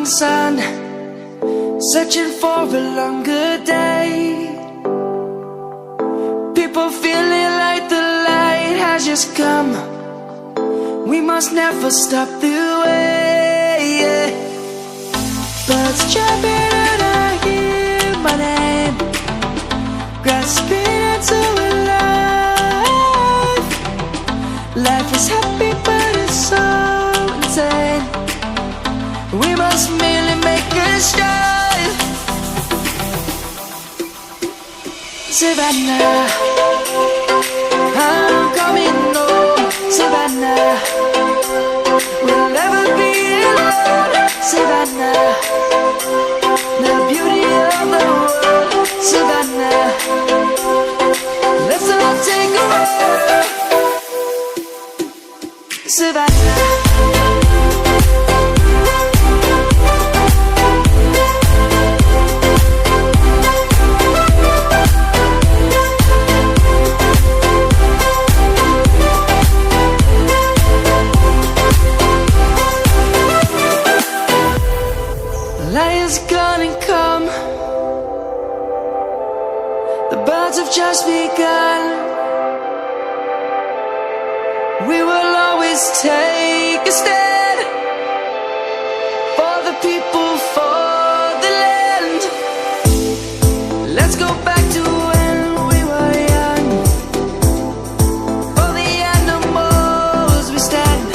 morning sun, searching for a longer day. People feeling like the light has just come. We must never stop the way. Birds jumping and I hear my name, grasping into a life. Life is happy but it's so insane. We must merely make a start. Savannah, I'm coming home. Savannah, we'll never be alone. Savannah, the beauty of the world. Savannah, let's all take a walk. Savannah. Lion's gonna come. The birds have just begun. We will always take a stand for the people, for the land. Let's go back to when we were young. For the animals we stand.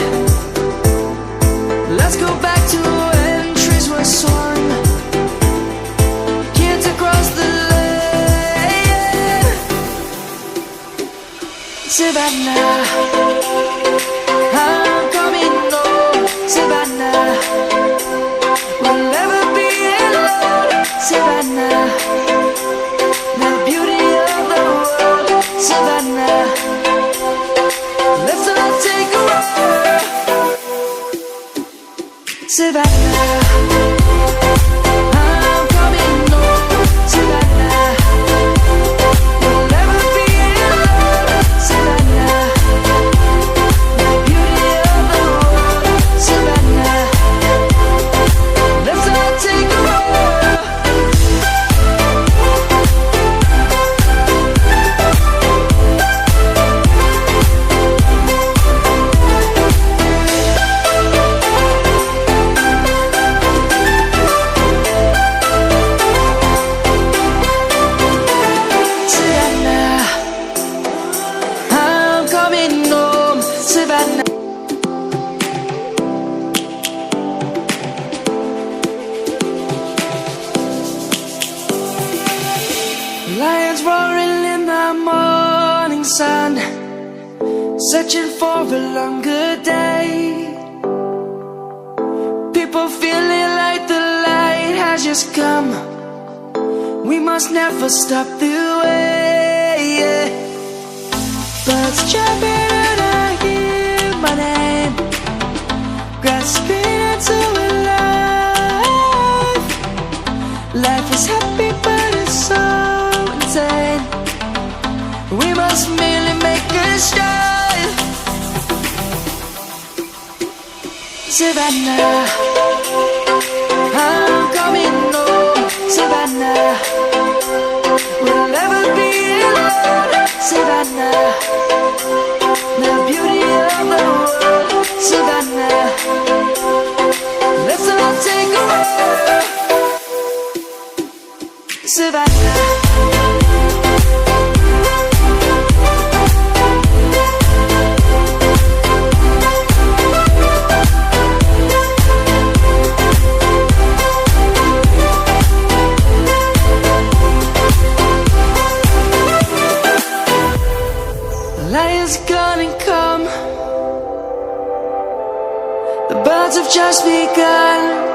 Let's go back to when trees were swung, kids across the land. Savannah, I'm coming home. Savannah, we'll never be alone. Savannah, the beauty of the world. Savannah, let's all take a walk. Savannah, I'm coming home. Savannah, we'll never be alone. Savannah, the beauty of the world. Savannah, let's all take a walk. Savannah, I'm coming home. Savannah. Lions roaring in the morning sun, searching for a longer day. People feeling like the light has just come. We must never stop the way. Birds jumping and I hear my name, grasping into a life. Life is happy but it's so insane. We must merely make a start. Savannah, I'm coming home. Savannah, we'll never be alone. Savannah, the beauty of the world. Savannah, let's all take a walk. Savannah. Lion's gonna come. The birds have just begun.